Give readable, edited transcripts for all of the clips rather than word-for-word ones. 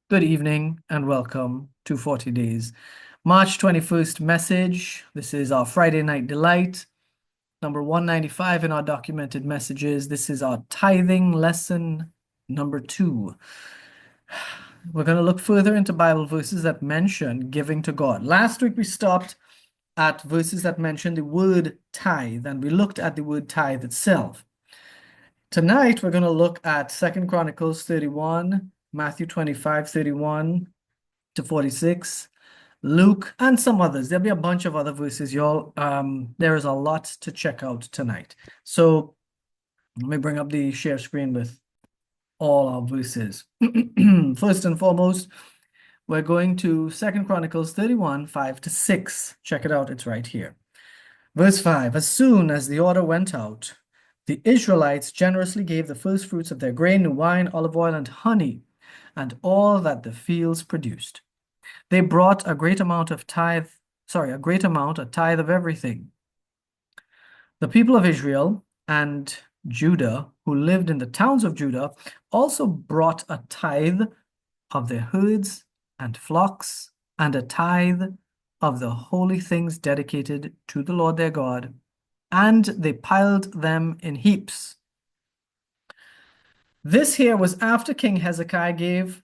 Good evening and welcome to 40 Days. March 21st message. This is our Friday Night Delight, number 195 in our documented messages. This is our tithing lesson number 2. We're going to look further into Bible verses that mention giving to God. Last week we stopped at verses that mention the word tithe, and we looked at the word tithe itself. Tonight we're going to look at 2 Chronicles 31, Matthew 25, 31 to 46, Luke, and some others. There'll be a bunch of other verses, y'all. There is a lot to check out tonight. So let me bring up the share screen with all our verses. First and foremost, we're going to 2 Chronicles 31, 5 to 6. Check it out, it's right here. Verse 5, as soon as the order went out, the Israelites generously gave the first fruits of their grain, new wine, olive oil, and honey, and all that the fields produced. They brought a great amount, a tithe of everything. The people of Israel and Judah, who lived in the towns of Judah, also brought a tithe of their herds and flocks, and a tithe of the holy things dedicated to the Lord their God, and they piled them in heaps. This here was after King Hezekiah gave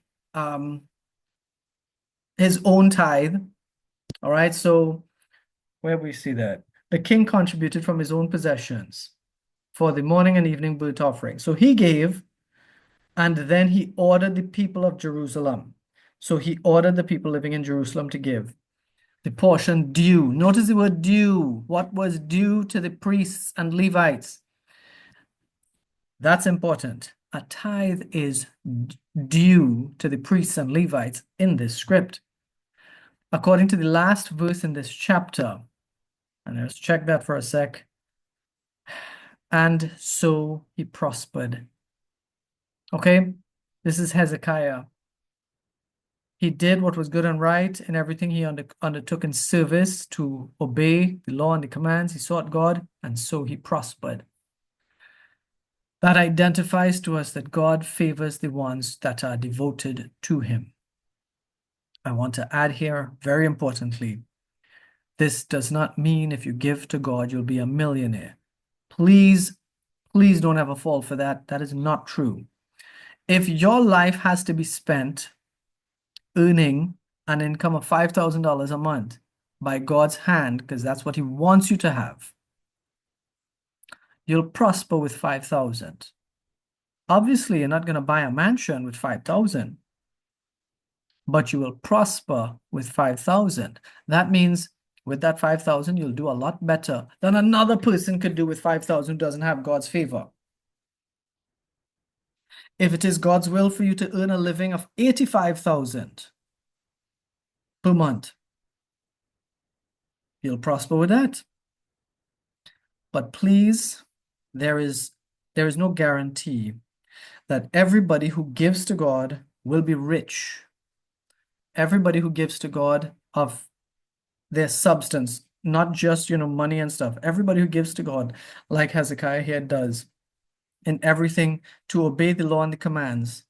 his own tithe. All right, so where we see that the king contributed from his own possessions for the morning and evening burnt offering. So he gave, and then he ordered the people of Jerusalem. So he ordered the people living in Jerusalem to give the portion due. Notice the word due. What was due to the priests and Levites? That's important. A tithe is due to the priests and Levites in this script. According to the last verse in this chapter, and let's check that for a sec. And so he prospered. Okay, this is Hezekiah. He did what was good and right in everything he undertook in service to obey the law and the commands. He sought God, and so he prospered. That identifies to us that God favors the ones that are devoted to him. I want to add here, very importantly, this does not mean if you give to God, you'll be a millionaire. Please don't ever fall for that. That is not true. If your life has to be spent earning an income of $5,000 a month by God's hand, because that's what he wants you to have, you'll prosper with 5,000. Obviously, you're not going to buy a mansion with 5,000, but you will prosper with 5,000. That means with that 5,000, you'll do a lot better than another person could do with 5,000 who doesn't have God's favor. If it is God's will for you to earn a living of 85,000 per month, you'll prosper with that. But please, there is no guarantee that everybody who gives to God will be rich. Everybody who gives to God of their substance, not just, money and stuff. Everybody who gives to God, like Hezekiah here does, in everything to obey the law and the commands,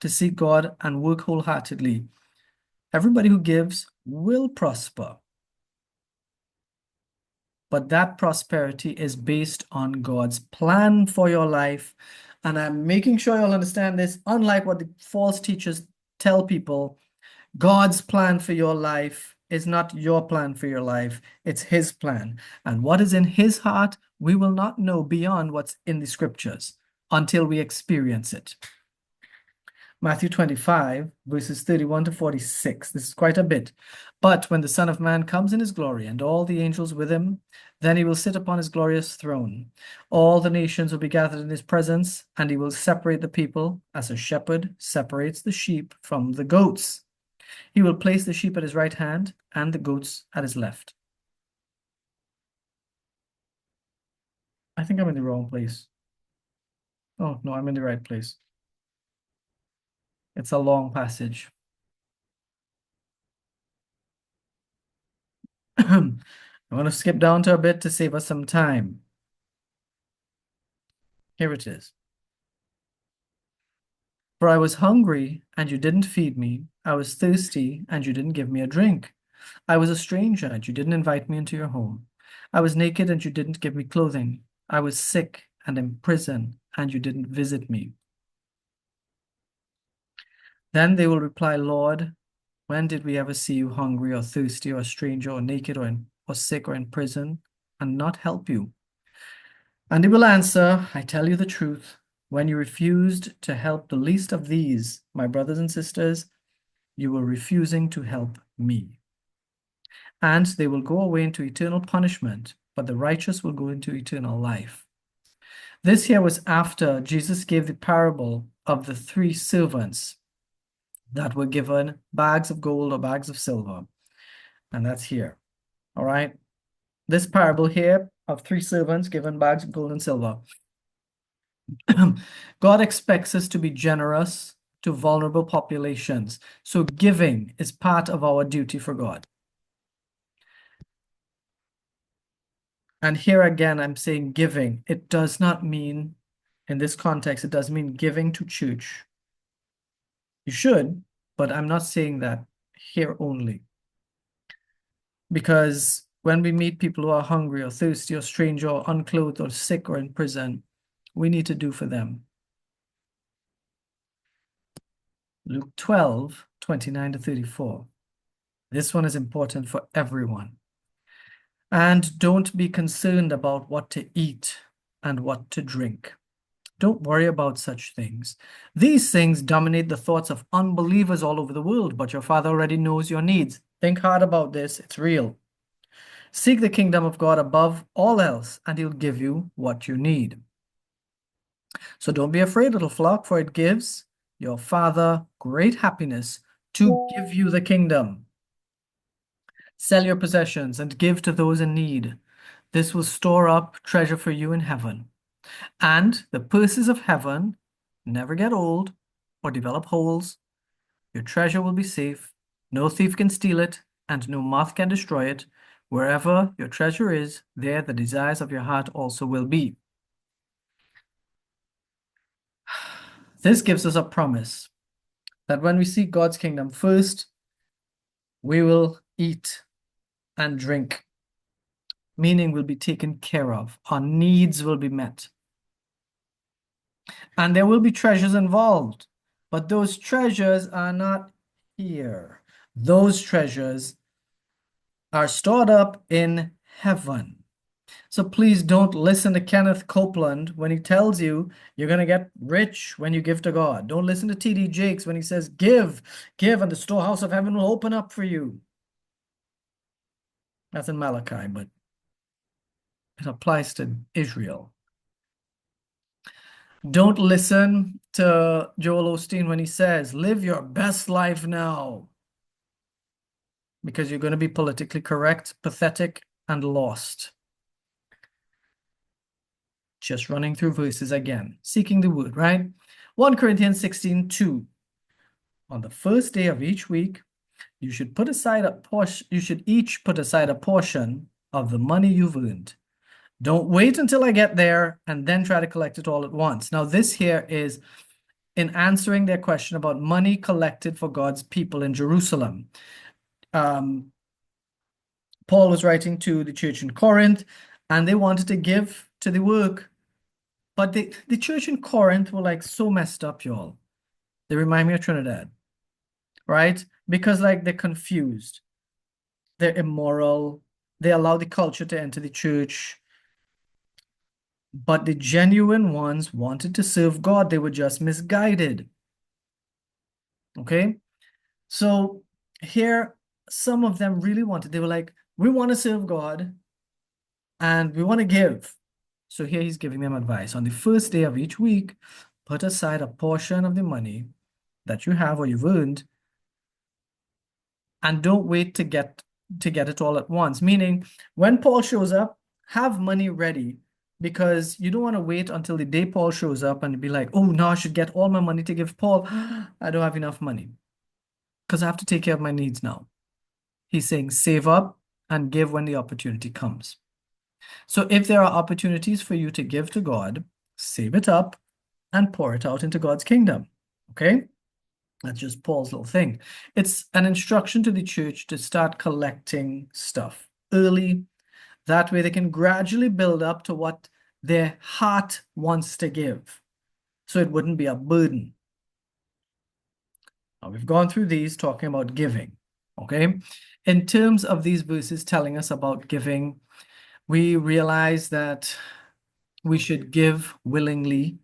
to seek God and work wholeheartedly. Everybody who gives will prosper. But that prosperity is based on God's plan for your life. And I'm making sure you'll understand this. Unlike what the false teachers tell people, God's plan for your life is not your plan for your life. It's his plan. And what is in his heart, we will not know beyond what's in the scriptures until we experience it. Matthew 25, verses 31 to 46. This is quite a bit. But when the Son of Man comes in his glory and all the angels with him, then he will sit upon his glorious throne. All the nations will be gathered in his presence, and he will separate the people as a shepherd separates the sheep from the goats. He will place the sheep at his right hand and the goats at his left. I think I'm in the wrong place. Oh, no, I'm in the right place. It's a long passage. I'm going to skip down to a bit to save us some time. Here it is. For I was hungry, and you didn't feed me. I was thirsty, and you didn't give me a drink. I was a stranger, and you didn't invite me into your home. I was naked, and you didn't give me clothing. I was sick and in prison, and you didn't visit me. Then they will reply, Lord, when did we ever see you hungry or thirsty or a stranger or naked or sick or in prison and not help you? And he will answer, I tell you the truth. When you refused to help the least of these, my brothers and sisters, you were refusing to help me. And they will go away into eternal punishment, but the righteous will go into eternal life. This here was after Jesus gave the parable of the three servants that were given bags of gold or bags of silver. And that's here. All right. This parable here of three servants given bags of gold and silver. God expects us to be generous to vulnerable populations. So giving is part of our duty for God. And here again, I'm saying giving. It does not mean, in this context, it does mean giving to church. You should, but I'm not saying that here only. Because when we meet people who are hungry or thirsty or strange or unclothed or sick or in prison, we need to do for them. Luke 12, 29 to 34. This one is important for everyone. And don't be concerned about what to eat and what to drink. Don't worry about such things. These things dominate the thoughts of unbelievers all over the world, but your Father already knows your needs. Think hard about this. It's real. Seek the kingdom of God above all else, and he'll give you what you need. So don't be afraid, little flock, for it gives your Father great happiness to give you the kingdom. Sell your possessions and give to those in need. This will store up treasure for you in heaven. And the purses of heaven never get old or develop holes. Your treasure will be safe. No thief can steal it, and no moth can destroy it. Wherever your treasure is, there the desires of your heart also will be. This gives us a promise that when we seek God's kingdom first, we will eat and drink, meaning we'll be taken care of. Our needs will be met. And there will be treasures involved, but those treasures are not here. Those treasures are stored up in heaven. So please don't listen to Kenneth Copeland when he tells you you're going to get rich when you give to God. Don't listen to T.D. Jakes when he says, give, and the storehouse of heaven will open up for you. That's in Malachi, but it applies to Israel. Don't listen to Joel Osteen when he says, live your best life now, because you're going to be politically correct, pathetic, and lost. Just running through verses again, seeking the word, right? 1 Corinthians 16:2. On the first day of each week, you should each put aside a portion of the money you've earned. Don't wait until I get there and then try to collect it all at once. Now, this here is in answering their question about money collected for God's people in Jerusalem. Paul was writing to the church in Corinth, and they wanted to give to the work. But the church in Corinth were like so messed up, y'all. They remind me of Trinidad, right? Because like they're confused. They're immoral. They allow the culture to enter the church. But the genuine ones wanted to serve God. They were just misguided. Okay? So here, some of them really wanted. They were like, we want to serve God and we want to give. So here he's giving them advice. On the first day of each week, put aside a portion of the money that you have or you've earned, and don't wait to get it all at once. Meaning, when Paul shows up, have money ready, because you don't want to wait until the day Paul shows up and be like, oh, now I should get all my money to give Paul. I don't have enough money because I have to take care of my needs now. He's saying save up and give when the opportunity comes. So if there are opportunities for you to give to God, save it up and pour it out into God's kingdom. Okay? That's just Paul's little thing. It's an instruction to the church to start collecting stuff early. That way they can gradually build up to what their heart wants to give. So it wouldn't be a burden. Now, we've gone through these talking about giving. Okay? In terms of these verses telling us about giving, we realize that we should give willingly.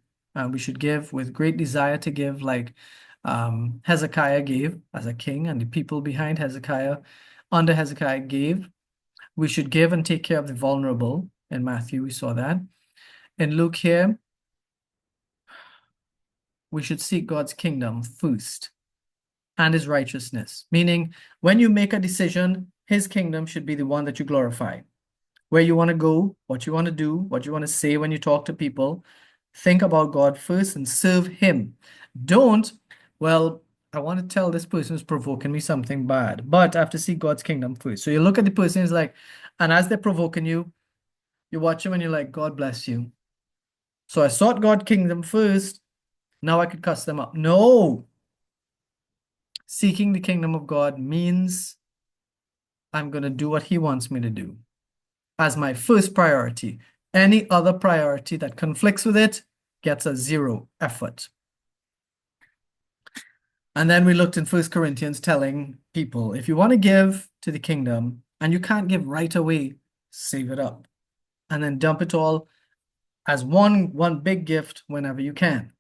We should give with great desire to give, like Hezekiah gave as a king, and the people behind Hezekiah, under Hezekiah, gave. We should give and take care of the vulnerable. In Matthew, we saw that. In Luke here, we should seek God's kingdom first and his righteousness, meaning when you make a decision, his kingdom should be the one that you glorify. Where you want to go, what you want to do, what you want to say when you talk to people, think about God first and serve him. Don't, well, I want to tell this person who's provoking me something bad, but I have to seek God's kingdom first. So you look at the person, is like, and as they're provoking you, you watch them and you're like, God bless you. So I sought God's kingdom first. Now I could cuss them up. No. Seeking the kingdom of God means I'm going to do what he wants me to do as my first priority. Any other priority that conflicts with it gets a zero effort. And then we looked in 1 Corinthians telling people, if you want to give to the kingdom and you can't give right away, save it up and then dump it all as one big gift whenever you can.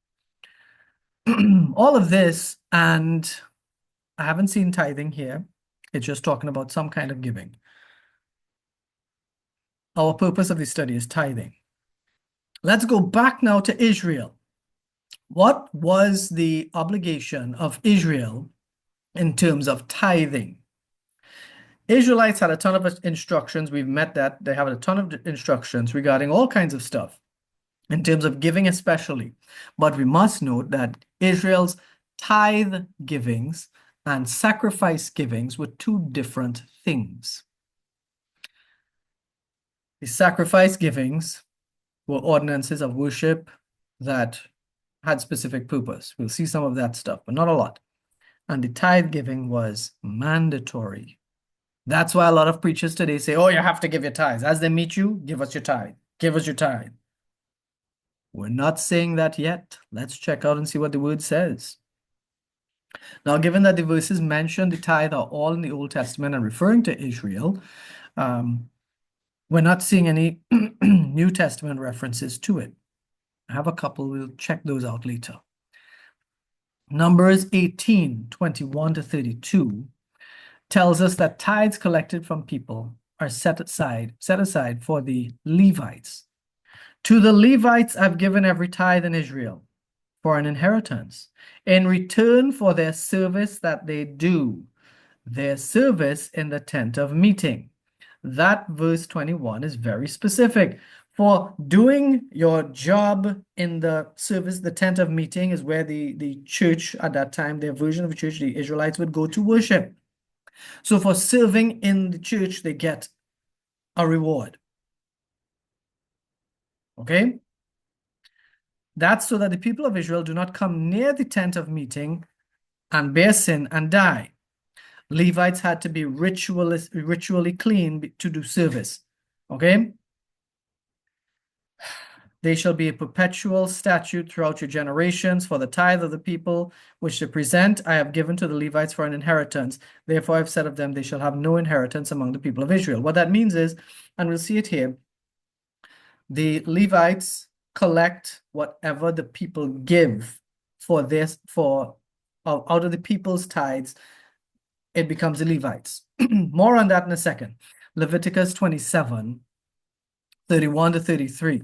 All of this, and I haven't seen tithing here. It's just talking about some kind of giving. Our purpose of the study is tithing. Let's go back now to Israel. What was the obligation of Israel in terms of tithing? Israelites had a ton of instructions. We've met that. They have a ton of instructions regarding all kinds of stuff, in terms of giving especially. But we must note that Israel's tithe givings and sacrifice givings were two different things. The sacrifice givings were ordinances of worship that had specific purpose. We'll see some of that stuff, but not a lot. And the tithe giving was mandatory. That's why a lot of preachers today say, oh, you have to give your tithes. As they meet you, give us your tithe. Give us your tithe. We're not saying that yet. Let's check out and see what the word says. Now, given that the verses mentioned the tithe are all in the Old Testament and referring to Israel, we're not seeing any New Testament references to it. I have a couple. We'll check those out later. Numbers 18, 21 to 32 tells us that tithes collected from people are set aside for the Levites. To the Levites I've given every tithe in Israel for an inheritance, in return for their service that they do, their service in the tent of meeting. That verse 21 is very specific. For doing your job in the service, the tent of meeting is where the church at that time, their version of the church, the Israelites would go to worship. So for serving in the church, they get a reward. Okay? That's so that the people of Israel do not come near the tent of meeting and bear sin and die. Levites had to be ritually clean to do service. Okay? They shall be a perpetual statute throughout your generations for the tithe of the people which they present. I have given to the Levites for an inheritance. Therefore, I have said of them, they shall have no inheritance among the people of Israel. What that means is, and we'll see it here, the Levites collect whatever the people give for this, out of the people's tithes, it becomes the Levites. More on that in a second. Leviticus 27, 31 to 33.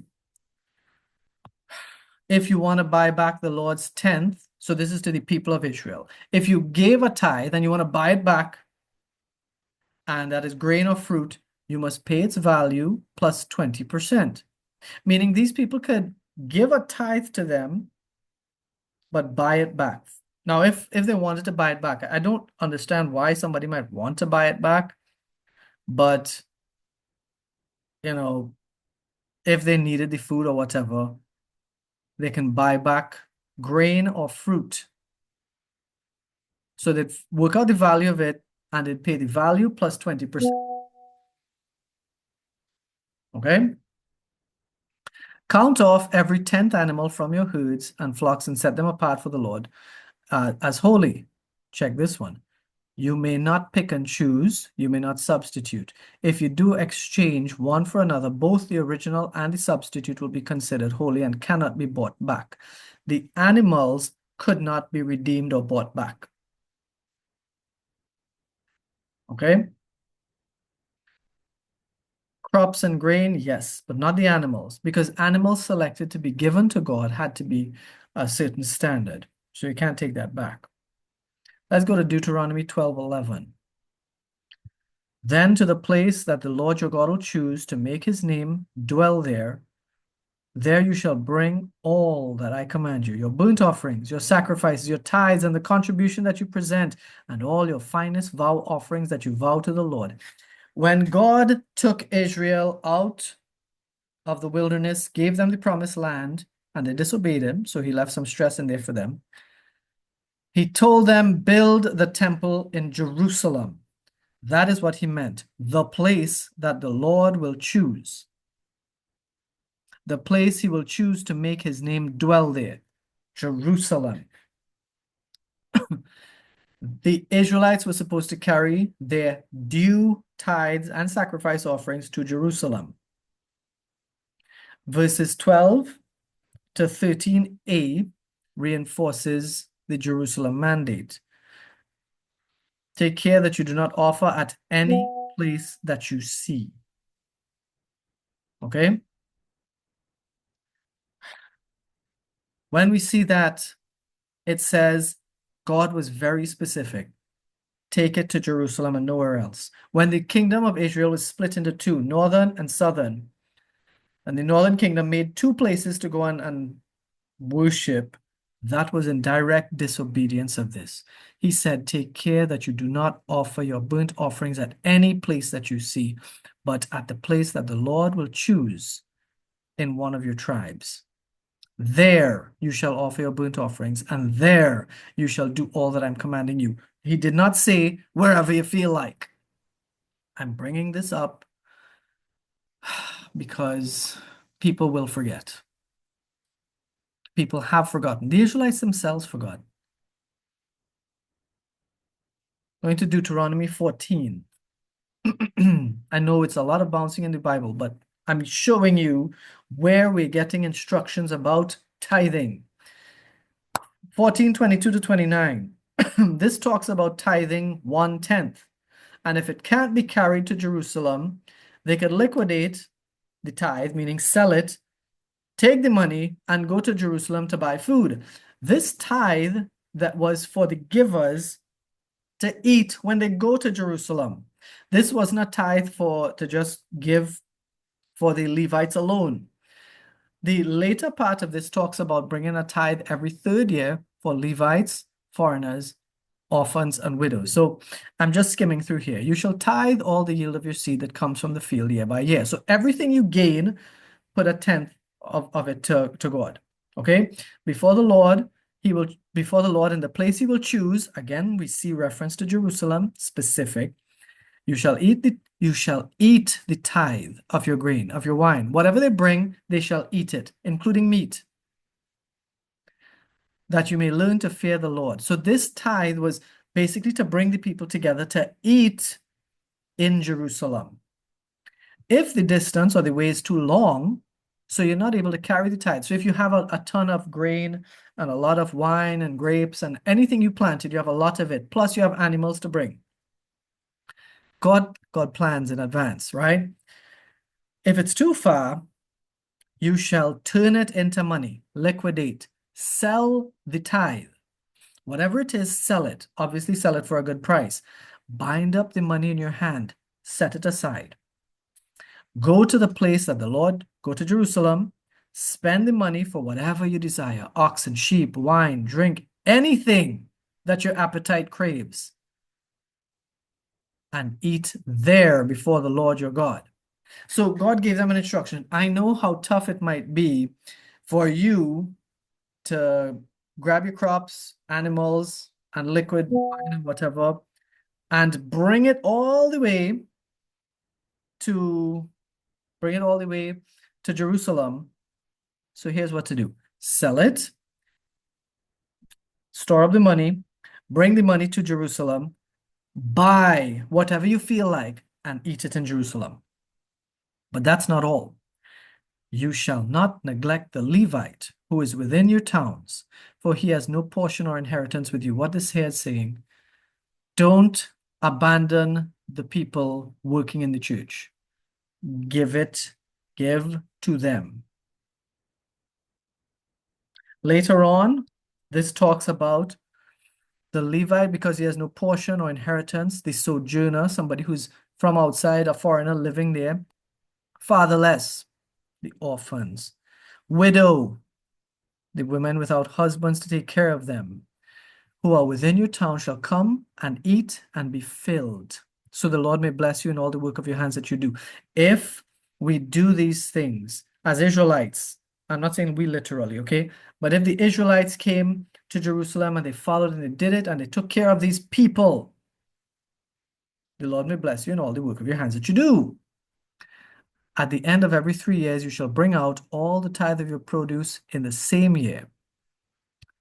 If you want to buy back the Lord's tenth, so this is to the people of Israel. If you gave a tithe and you want to buy it back, and that is grain or fruit, you must pay its value plus 20%. Meaning these people could give a tithe to them, but buy it back. Now, if they wanted to buy it back, I don't understand why somebody might want to buy it back, but, if they needed the food or whatever, they can buy back grain or fruit So they'd work out the value of it and they'd pay the value plus 20%. Okay? Count off every 10th animal from your herds and flocks and set them apart for the Lord as holy. Check this one. You may not pick and choose. You may not substitute. If you do exchange one for another, both the original and the substitute will be considered holy and cannot be bought back. The animals could not be redeemed or bought back. Okay? Crops and grain, yes, but not the animals, because animals selected to be given to God had to be a certain standard. So you can't take that back. Let's go to Deuteronomy 12:11. Then to the place that the Lord your God will choose to make his name dwell there, there you shall bring all that I command you, your burnt offerings, your sacrifices, your tithes, and the contribution that you present, and all your finest vow offerings that you vow to the Lord. When God took Israel out of the wilderness, gave them the promised land, and they disobeyed him, so he left some stress in there for them. He told them, build the temple in Jerusalem. That is what he meant, the place that the Lord will choose. The place he will choose to make his name dwell there, Jerusalem. The Israelites were supposed to carry their due tithes and sacrifice offerings to Jerusalem. Verses 12 to 13a reinforces the Jerusalem mandate. Take care that you do not offer at any place that you see. Okay? When we see that, it says God was very specific. Take it to Jerusalem and nowhere else. When the kingdom of Israel was split into two, northern and southern, and the northern kingdom made two places to go and worship, that was in direct disobedience of this. He said, take care that you do not offer your burnt offerings at any place that you see, but at the place that the Lord will choose in one of your tribes. There you shall offer your burnt offerings, and there you shall do all that I'm commanding you. He did not say, wherever you feel like. I'm bringing this up because people will forget. People have forgotten. The Israelites themselves forgot. Going to Deuteronomy 14. I know it's a lot of bouncing in the Bible, but I'm showing you where we're getting instructions about tithing. 14:22 to 29. This talks about tithing 1/10. And if it can't be carried to Jerusalem, they could liquidate the tithe, meaning sell it, take the money, and go to Jerusalem to buy food. This tithe that was for the givers to eat when they go to Jerusalem. This wasn't a tithe to just give for the Levites alone. The later part of this talks about bringing a tithe every third year for Levites, foreigners, orphans, and widows. So I'm just skimming through here. You shall tithe all the yield of your seed that comes from the field year by year. So everything you gain, put a tenth of it to God. Okay? Before the Lord, before the Lord in the place he will choose. Again, we see reference to Jerusalem, specific. You shall eat the tithe of your grain, of your wine. Whatever they bring, they shall eat it, including meat, that you may learn to fear the Lord. So this tithe was basically to bring the people together to eat in Jerusalem. If the distance or the way is too long, so you're not able to carry the tithe. So if you have a ton of grain and a lot of wine and grapes and anything you planted, you have a lot of it, plus you have animals to bring. God plans in advance, right? If it's too far, you shall turn it into money, liquidate, sell the tithe. Whatever it is, sell it. Obviously, sell it for a good price. Bind up the money in your hand, set it aside. Go to the place that the Lord, go to Jerusalem, spend the money for whatever you desire, oxen, sheep, wine, drink, anything that your appetite craves, and eat there before the Lord your God. So God gave them an instruction. I know how tough it might be for you to grab your crops, animals, and liquid wine and whatever, and to bring it all the way to Jerusalem. So here's what to do. Sell it, store up the money, bring the money to Jerusalem, buy whatever you feel like, and eat it in Jerusalem. But that's not all. You shall not neglect the Levite who is within your towns, for he has no portion or inheritance with you. What this here is saying, don't abandon the people working in the church. Give to them. Later on, this talks about the Levite because he has no portion or inheritance, the sojourner, somebody who's from outside, a foreigner living there, fatherless, the orphans, widow, the women without husbands to take care of them, who are within your town shall come and eat and be filled. So the Lord may bless you in all the work of your hands that you do. If we do these things as Israelites, I'm not saying we literally, okay? But if the Israelites came to Jerusalem and they followed and they did it and they took care of these people, the Lord may bless you in all the work of your hands that you do. At the end of every 3 years, you shall bring out all the tithe of your produce in the same year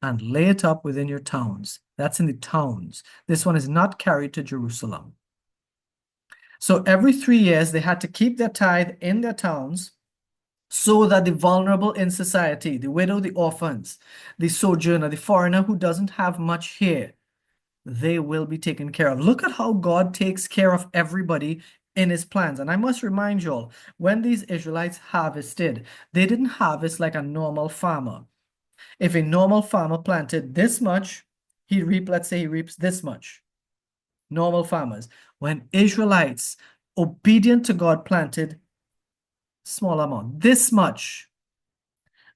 and lay it up within your towns. That's in the towns. This one is not carried to Jerusalem. So every 3 years, they had to keep their tithe in their towns so that the vulnerable in society, the widow, the orphans, the sojourner, the foreigner who doesn't have much here, they will be taken care of. Look at how God takes care of everybody in his plans. And I must remind you all, when these Israelites harvested, they didn't harvest like a normal farmer. If a normal farmer planted this much, let's say he reaps this much. Normal farmers. When Israelites, obedient to God, planted small amount, this much,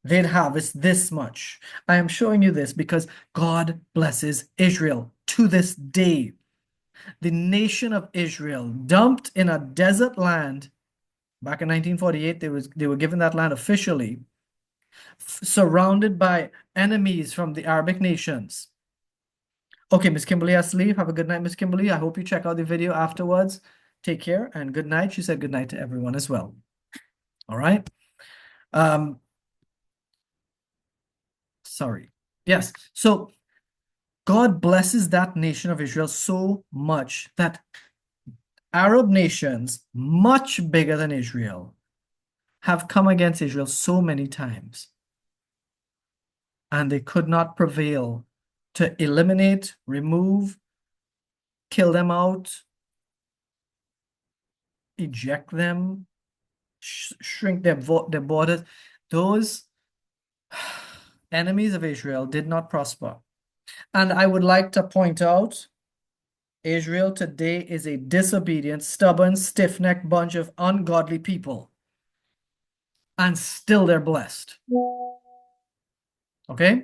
they'd harvest this much. I am showing you this because God blesses Israel to this day. The nation of Israel, dumped in a desert land, back in 1948, they were given that land officially, surrounded by enemies from the Arabic nations. Okay, Miss Kimberly has to leave. Have a good night, Miss Kimberly. I hope you check out the video afterwards. Take care and good night. She said good night to everyone as well. All right. Sorry. Yes. So God blesses that nation of Israel so much that Arab nations, much bigger than Israel, have come against Israel so many times. And they could not prevail to eliminate, remove, kill them out, eject them, shrink their borders. Those enemies of Israel did not prosper. And I would like to point out, Israel today is a disobedient, stubborn, stiff-necked bunch of ungodly people. And still they're blessed. Okay?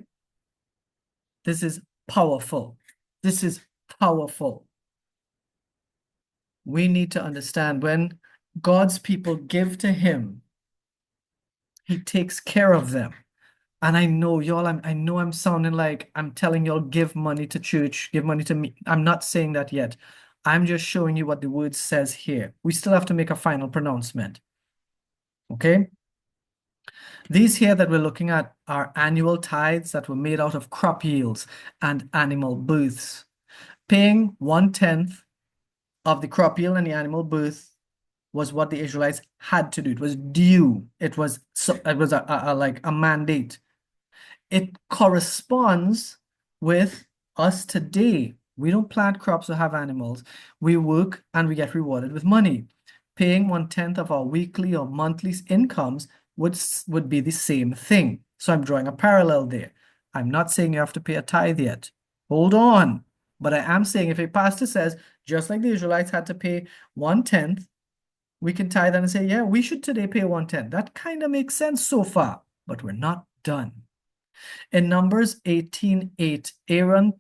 This is powerful. This is powerful. We need to understand when God's people give to him, he takes care of them. And I know y'all, I know I'm sounding like I'm telling y'all give money to church, give money to me. I'm not saying that yet. I'm just showing you what the word says here. We still have to make a final pronouncement. Okay? These here that we're looking at are annual tithes that were made out of crop yields and animal births. Paying 1/10 of the crop yield and the animal birth was what the Israelites had to do. It was due. It was like a mandate. It corresponds with us today. We don't plant crops or have animals. We work and we get rewarded with money. Paying 1/10 of our weekly or monthly incomes would be the same thing. So I'm drawing a parallel there. I'm not saying you have to pay a tithe yet. Hold on. But I am saying if a pastor says, just like the Israelites had to pay 1/10, we can tithe and say, yeah, we should today pay 1/10. That kind of makes sense so far, but we're not done. In Numbers 18:8, Aaron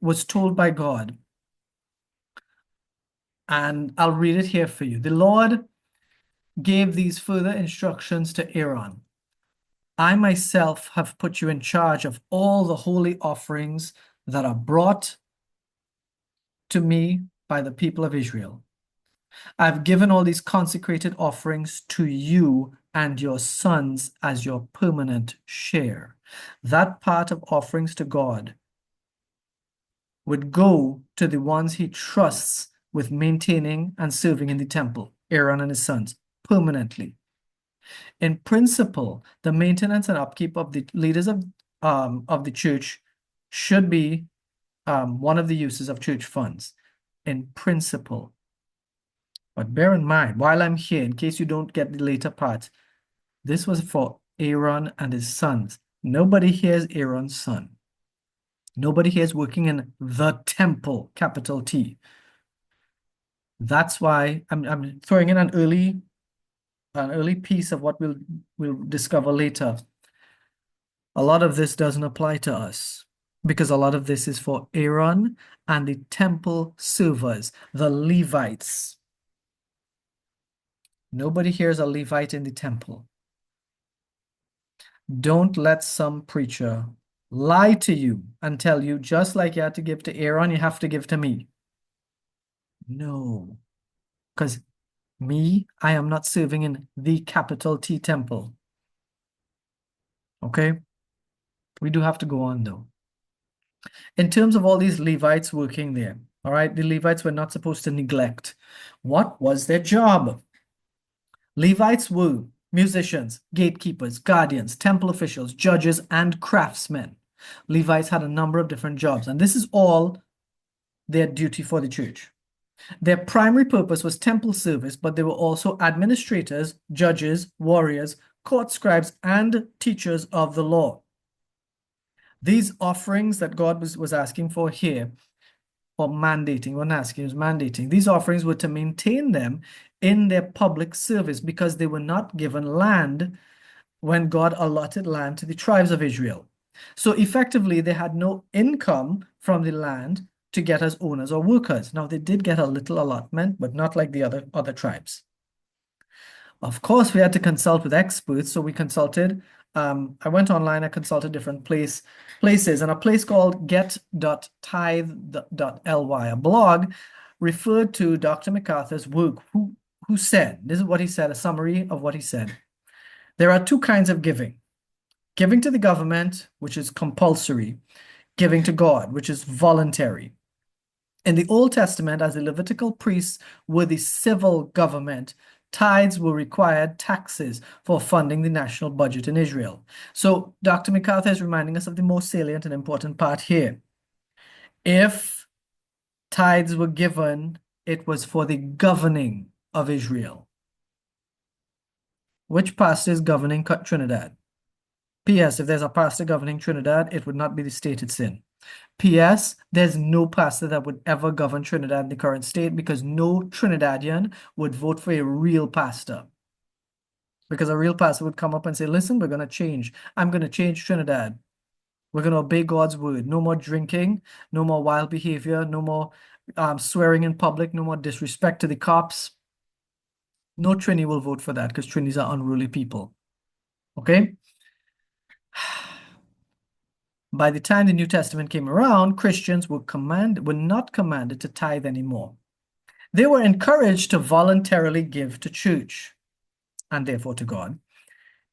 was told by God, and I'll read it here for you. The Lord gave these further instructions to Aaron. I myself have put you in charge of all the holy offerings that are brought to me by the people of Israel. I've given all these consecrated offerings to you and your sons as your permanent share. That part of offerings to God would go to the ones he trusts with maintaining and serving in the temple, Aaron and his sons, permanently. In principle, the maintenance and upkeep of the leaders of the church should be one of the uses of church funds, in principle. But bear in mind, while I'm here, in case you don't get the later part, this was for Aaron and his sons. Nobody here is Aaron's son. Nobody here is working in the temple, capital T. That's why I'm throwing in an early piece of what we'll discover later. A lot of this doesn't apply to us because a lot of this is for Aaron and the temple servers, the Levites. Nobody here is a Levite in the temple. Don't let some preacher lie to you and tell you just like you had to give to Aaron, you have to give to me. No, because I am not serving in the capital T temple. Okay? We do have to go on though. In terms of all these Levites working there, all right, the Levites were not supposed to neglect. What was their job? Levites were musicians, gatekeepers, guardians, temple officials, judges, and craftsmen. Levites had a number of different jobs, and this is all their duty for the church. Their primary purpose was temple service, but they were also administrators, judges, warriors, court scribes, and teachers of the law. These offerings that God was asking for here, or mandating, wasn't asking, was mandating. These offerings were to maintain them in their public service because they were not given land when God allotted land to the tribes of Israel. So effectively, they had no income from the land to get as owners or workers. Now, they did get a little allotment, but not like the other tribes. Of course, we had to consult with experts, so we consulted. I went online, I consulted different places, and a place called get.tithe.ly, a blog, referred to Dr. MacArthur's work, who said, this is what he said, a summary of what he said. There are two kinds of giving. Giving to the government, which is compulsory, giving to God, which is voluntary. In the Old Testament, as the Levitical priests were the civil government, tithes were required taxes for funding the national budget in Israel. So Dr. MacArthur is reminding us of the most salient and important part here. If tithes were given, it was for the governing of Israel. Which pastor is governing Trinidad? P.S. If there's a pastor governing Trinidad, it would not be the state it's in. P.S. There's no pastor that would ever govern Trinidad in the current state because no Trinidadian would vote for a real pastor. Because a real pastor would come up and say, listen, we're going to change. I'm going to change Trinidad. We're going to obey God's word. No more drinking, no more wild behavior, no more swearing in public, no more disrespect to the cops. No Trini will vote for that because Trinis are unruly people. Okay? By the time the New Testament came around, Christians were not commanded to tithe anymore. They were encouraged to voluntarily give to church, and therefore to God,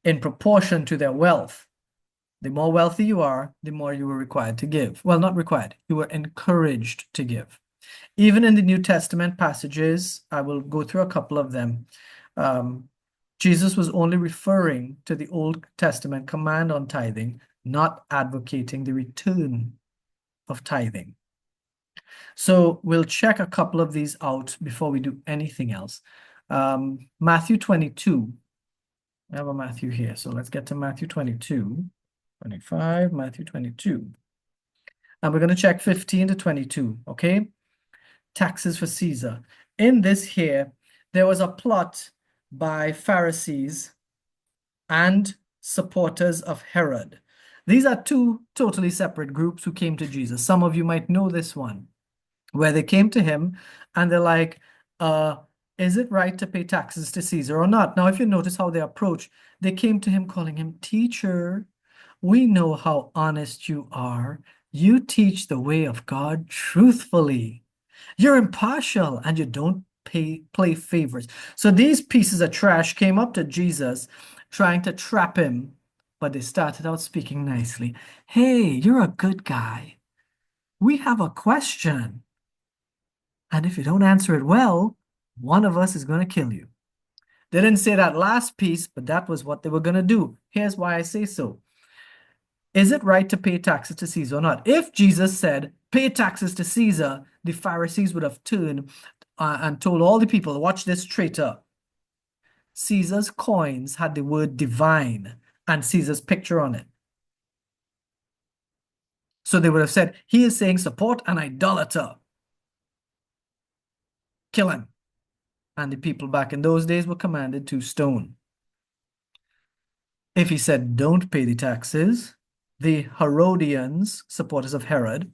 in proportion to their wealth. The more wealthy you are, the more you were required to give. Well, not required. You were encouraged to give. Even in the New Testament passages, I will go through a couple of them. Jesus was only referring to the Old Testament command on tithing, not advocating the return of tithing. So we'll check a couple of these out before we do anything else. Matthew 22. I have a Matthew here, so let's get to Matthew 22, 25, Matthew 22. And we're going to check 15 to 22, okay? Taxes for Caesar. In this here, there was a plot by Pharisees and supporters of Herod. These are two totally separate groups who came to Jesus. Some of you might know this one, where they came to him and they're like, is it right to pay taxes to Caesar or not? Now, if you notice how they approach, they came to him calling him teacher. We know how honest you are. You teach the way of God truthfully. You're impartial and you don't play favorites. So these pieces of trash came up to Jesus trying to trap him, but they started out speaking nicely. Hey, you're a good guy. We have a question. And if you don't answer it well, one of us is going to kill you. They didn't say that last piece, but that was what they were going to do. Here's why I say so. Is it right to pay taxes to Caesar or not? If Jesus said, pay taxes to Caesar, the Pharisees would have turned and told all the people, watch this traitor. Caesar's coins had the word divine and Caesar's picture on it. So they would have said, he is saying support an idolater. Kill him. And the people back in those days were commanded to stone. If he said, don't pay the taxes, the Herodians, supporters of Herod,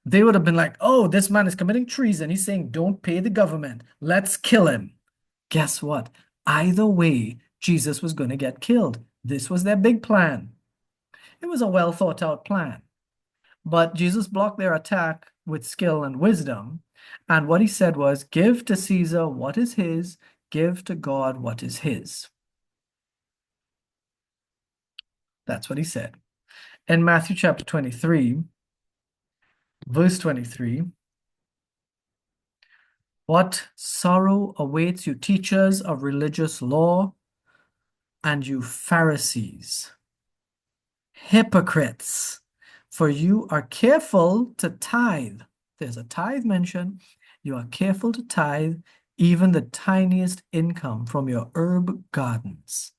they would have been like, oh, this man is committing treason. He's saying, don't pay the government. Let's kill him. Guess what? Either way, Jesus was going to get killed. This was their big plan. It was a well thought out plan. But Jesus blocked their attack with skill and wisdom. And what he said was, give to Caesar what is his, give to God what is his. That's what he said. In Matthew chapter 23, verse 23, what sorrow awaits you teachers of religious law and you Pharisees, hypocrites, for you are careful to tithe. There's a tithe mentioned. You are careful to tithe even the tiniest income from your herb gardens.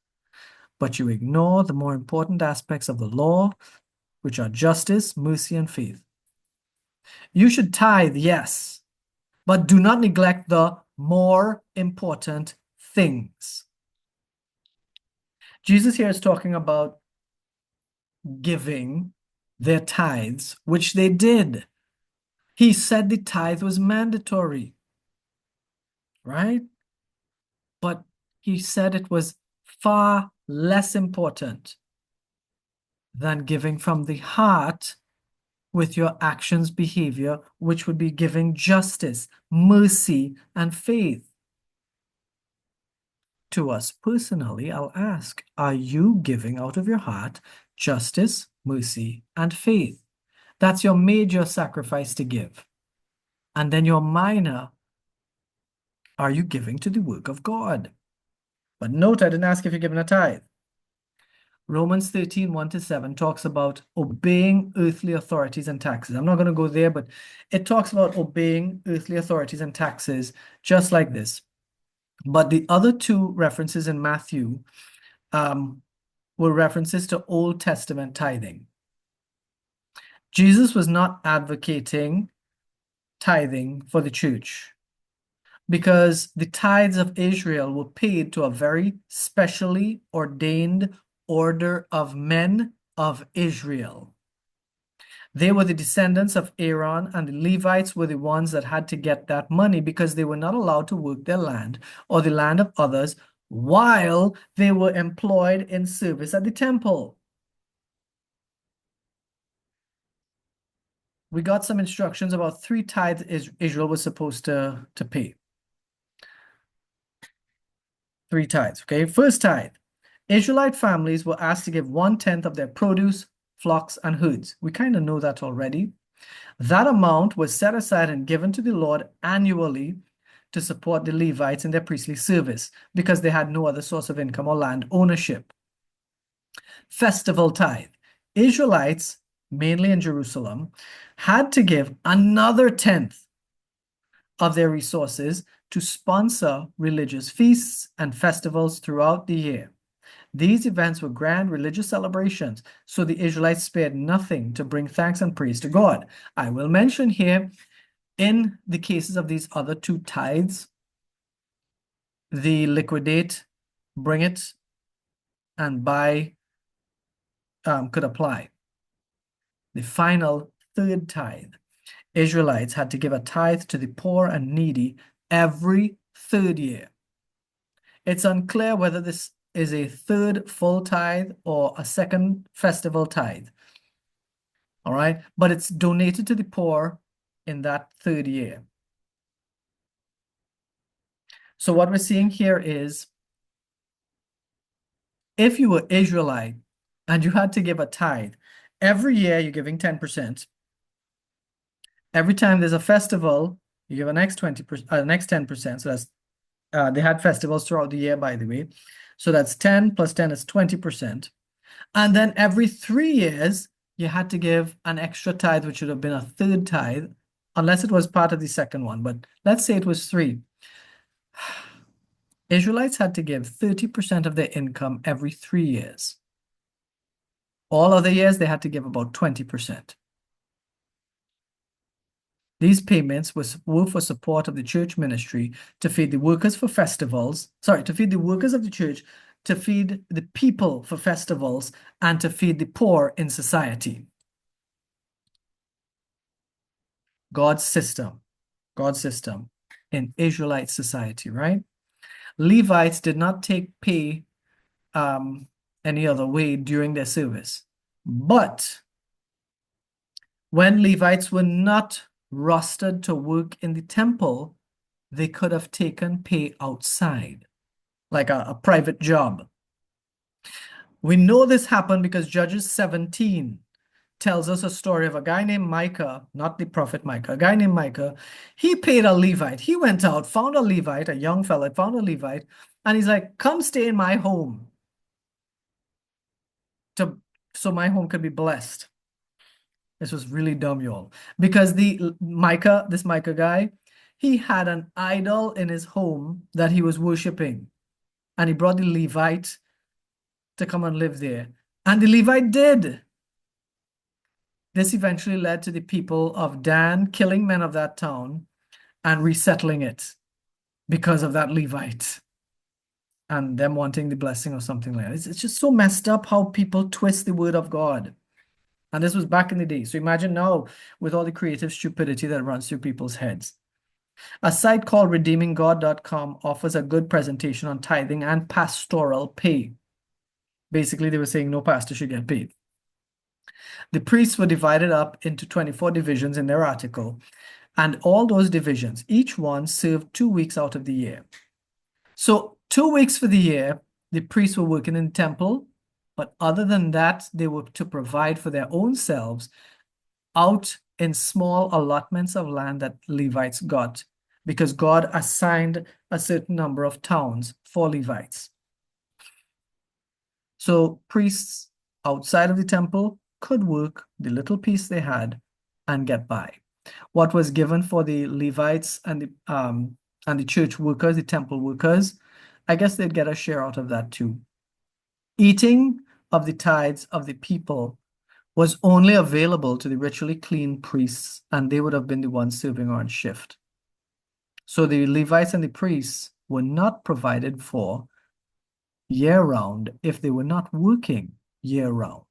But you ignore the more important aspects of the law, which are justice, mercy, and faith. You should tithe, yes, but do not neglect the more important things. Jesus here is talking about giving their tithes, which they did. He said the tithe was mandatory, right? But he said it was far less important than giving from the heart with your actions, behavior, which would be giving justice, mercy, and faith. To us personally, I'll ask, are you giving out of your heart justice, mercy, and faith? That's your major sacrifice to give. And then your minor, are you giving to the work of God? But note, I didn't ask if you're giving a tithe. Romans 13, 1-7 talks about obeying earthly authorities and taxes. I'm not going to go there, but it talks about obeying earthly authorities and taxes just like this. But the other two references in Matthew were references to Old Testament tithing. Jesus was not advocating tithing for the church because the tithes of Israel were paid to a very specially ordained order of men of Israel. They were the descendants of Aaron, and the Levites were the ones that had to get that money because they were not allowed to work their land or the land of others while they were employed in service at the temple. We got some instructions about 3 tithes Israel was supposed to pay. 3 tithes, okay? First tithe. Israelite families were asked to give 1/10 of their produce, flocks, and herds. We kind of know that already. That amount was set aside and given to the Lord annually to support the Levites in their priestly service because they had no other source of income or land ownership. Festival tithe. Israelites, mainly in Jerusalem, had to give another 10th of their resources to sponsor religious feasts and festivals throughout the year. These events were grand religious celebrations, so the Israelites spared nothing to bring thanks and praise to God. I will mention here, in the cases of these other 2 tithes, the liquidate, bring it, and buy could apply. The final 3rd tithe, Israelites had to give a tithe to the poor and needy every 3rd year. It's unclear whether this is a 3rd full tithe or a 2nd festival tithe. All right. But it's donated to the poor in that third year. So what we're seeing here is if you were Israelite and you had to give a tithe, every year you're giving 10%. Every time there's a festival, you give an next 20%, next 10%. So that's they had festivals throughout the year, by the way. So that's 10 plus 10 is 20%. And then every 3 years, you had to give an extra tithe, which would have been a third tithe, unless it was part of the second one. But let's say it was three. Israelites had to give 30% of their income every 3 years. All other years, they had to give about 20%. These payments were for support of the church ministry, to feed the workers for festivals, to feed the workers of the church, to feed the people for festivals, and to feed the poor in society. God's system in Israelite society, right? Levites did not take pay any other way during their service. But when Levites were not rostered to work in the temple, they could have taken pay outside, like a private job. We know this happened because Judges 17 tells us a story of a guy named Micah, not the prophet Micah, a guy named Micah. He paid a Levite. He went out, found a Levite, a young fella, found a Levite, and he's like, come stay in my home so my home could be blessed. This was really dumb, y'all. Because this Micah guy, he had an idol in his home that he was worshiping. And he brought the Levite to come and live there. And the Levite did. This eventually led to the people of Dan killing men of that town and resettling it because of that Levite and them wanting the blessing or something like that. It's just so messed up how people twist the word of God. And this was back in the day. So imagine now with all the creative stupidity that runs through people's heads. A site called redeeminggod.com offers a good presentation on tithing and pastoral pay. Basically, they were saying no pastor should get paid. The priests were divided up into 24 divisions in their article, and all those divisions, each one served 2 weeks out of the year. So 2 weeks for the year, the priests were working in the temple, but other than that, they were to provide for their own selves out in small allotments of land that Levites got, because God assigned a certain number of towns for Levites. So priests outside of the temple could work the little piece they had and get by. What was given for the Levites and the church workers, the temple workers, I guess they'd get a share out of that too. Eating of the tithes of the people was only available to the ritually clean priests, and they would have been the ones serving on shift. So the Levites and the priests were not provided for year-round if they were not working year-round.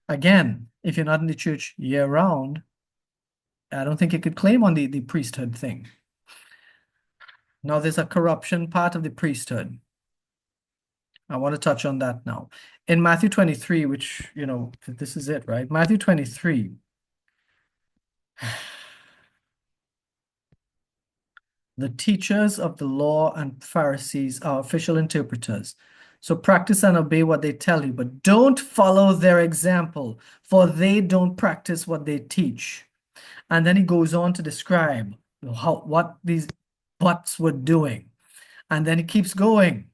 Again, if you're not in the church year-round, I don't think you could claim on the priesthood thing. Now, there's a corruption part of the priesthood. I want to touch on that now. In Matthew 23, which, this is it, right? Matthew 23. The teachers of the law and Pharisees are official interpreters. So practice and obey what they tell you, but don't follow their example, for they don't practice what they teach. And then he goes on to describe what these buts were doing. And then he keeps going.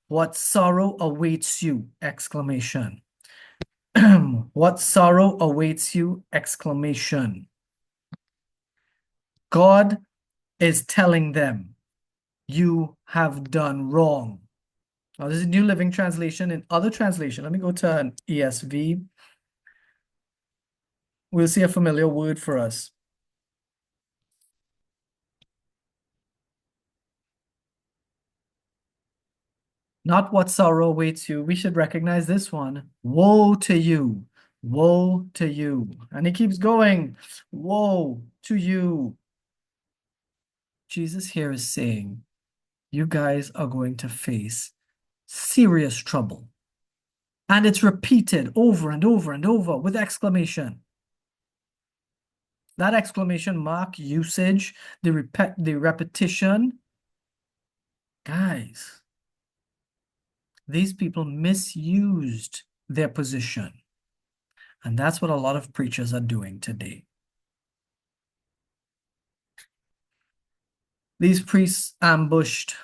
What sorrow awaits you! Exclamation. What sorrow awaits you! Exclamation. God is telling them, you have done wrong. Now, this is New Living Translation. In other translation, let me go to an ESV. We'll see a familiar word for us. Not what sorrow awaits you. We should recognize this one. Woe to you. Woe to you. And he keeps going. Woe to you. Jesus here is saying, you guys are going to face serious trouble. And it's repeated over and over and over with exclamation. That exclamation mark usage, the repetition. Guys, these people misused their position. And that's what a lot of preachers are doing today. These priests ambushed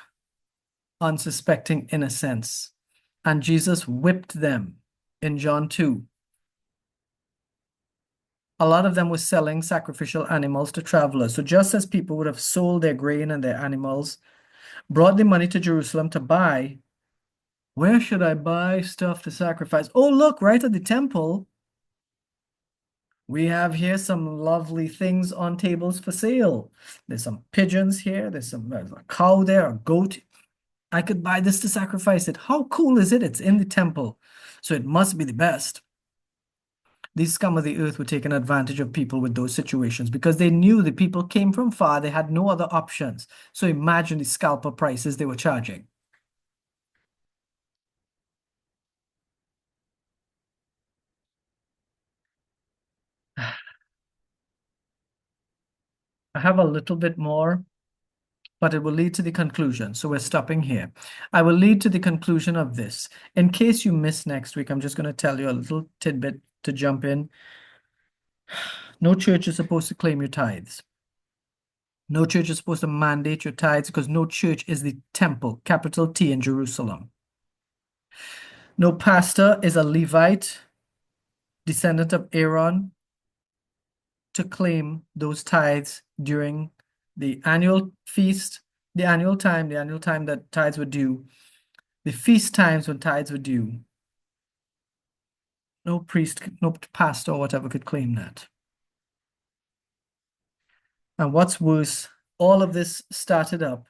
unsuspecting innocents, and Jesus whipped them in John 2. A lot of them were selling sacrificial animals to travelers. So just as people would have sold their grain and their animals, brought the money to Jerusalem to buy, where should I buy stuff to sacrifice? Oh, look, right at the temple. We have here some lovely things on tables for sale. There's some pigeons here. There's a cow there, a goat. I could buy this to sacrifice it. How cool is it? It's in the temple, so it must be the best. These scum of the earth were taking advantage of people with those situations because they knew the people came from far. They had no other options. So imagine the scalper prices they were charging. I have a little bit more, but it will lead to the conclusion. So we're stopping here. I will lead to the conclusion of this. In case you miss next week, I'm just going to tell you a little tidbit to jump in. No church is supposed to claim your tithes. No church is supposed to mandate your tithes because no church is the temple, capital T, in Jerusalem. No pastor is a Levite, descendant of Aaron, to claim those tithes during the annual feast, the annual time that tithes were due, the feast times when tithes were due. No priest, no pastor or whatever could claim that. And what's worse, all of this started up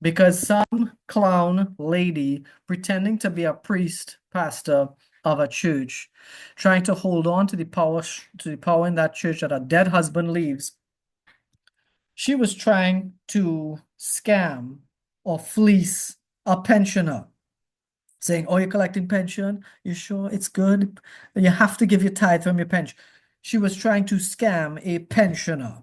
because some clown lady pretending to be a priest, pastor of a church, trying to hold on to the power in that church that her dead husband leaves. She was trying to scam or fleece a pensioner, saying, "Oh, you're collecting pension? You sure it's good? You have to give your tithe from your pension." She was trying to scam a pensioner.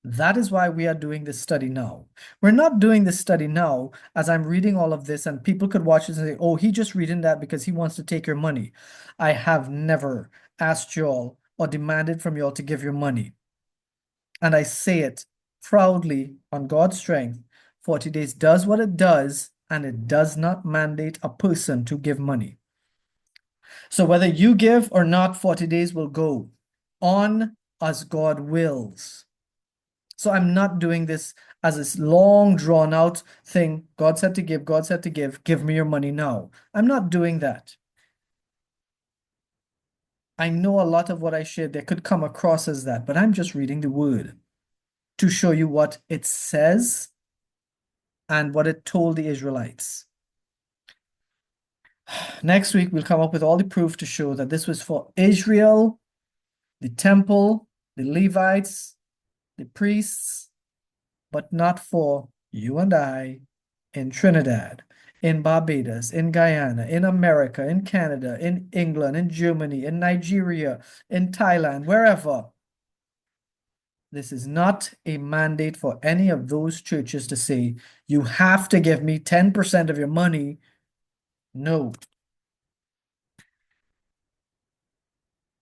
That is why we are doing this study now. We're not doing this study now as I'm reading all of this and people could watch this and say, "Oh, he just reading that because he wants to take your money." I have never asked y'all or demanded from y'all to give your money. And I say it proudly on God's strength. 40 days does what it does, and it does not mandate a person to give money. So whether you give or not, 40 days will go on as God wills. So I'm not doing this as this long drawn out thing. God said to give, God said to give me your money now. I'm not doing that. I know a lot of what I shared there could come across as that, but I'm just reading the word to show you what it says and what it told the Israelites. Next week, we'll come up with all the proof to show that this was for Israel, the temple, the Levites, the priests, but not for you and I in Trinidad, in Barbados, in Guyana, in America, in Canada, in England, in Germany, in Nigeria, in Thailand, wherever. This is not a mandate for any of those churches to say, "You have to give me 10% of your money." No.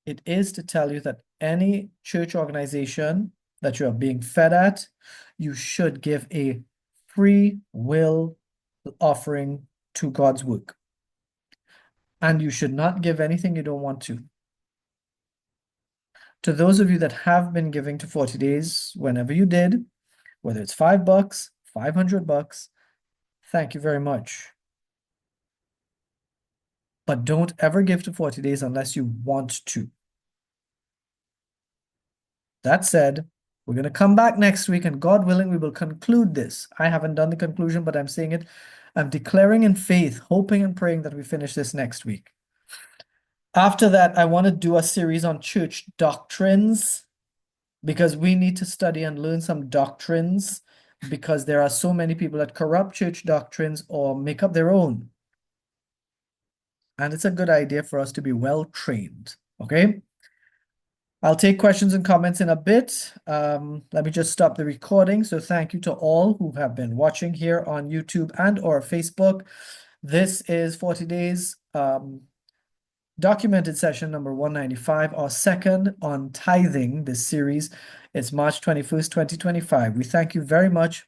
It is to tell you that any church organization that you are being fed at, you should give a free will offering to God's work. And you should not give anything you don't want to. To those of you that have been giving to 40 days, whenever you did, whether it's $5, $500, thank you very much. But don't ever give to 40 days unless you want to. That said, we're going to come back next week, and God willing, we will conclude this. I haven't done the conclusion, but I'm saying it. I'm declaring in faith, hoping and praying that we finish this next week. After that, I want to do a series on church doctrines because we need to study and learn some doctrines because there are so many people that corrupt church doctrines or make up their own. and it's a good idea for us to be well trained. Okay. I'll take questions and comments in a bit. Let me just stop the recording. So thank you to all who have been watching here on YouTube and or Facebook. This is 40 days documented session number 195, our second on tithing this series. It's March 21st, 2025. We thank you very much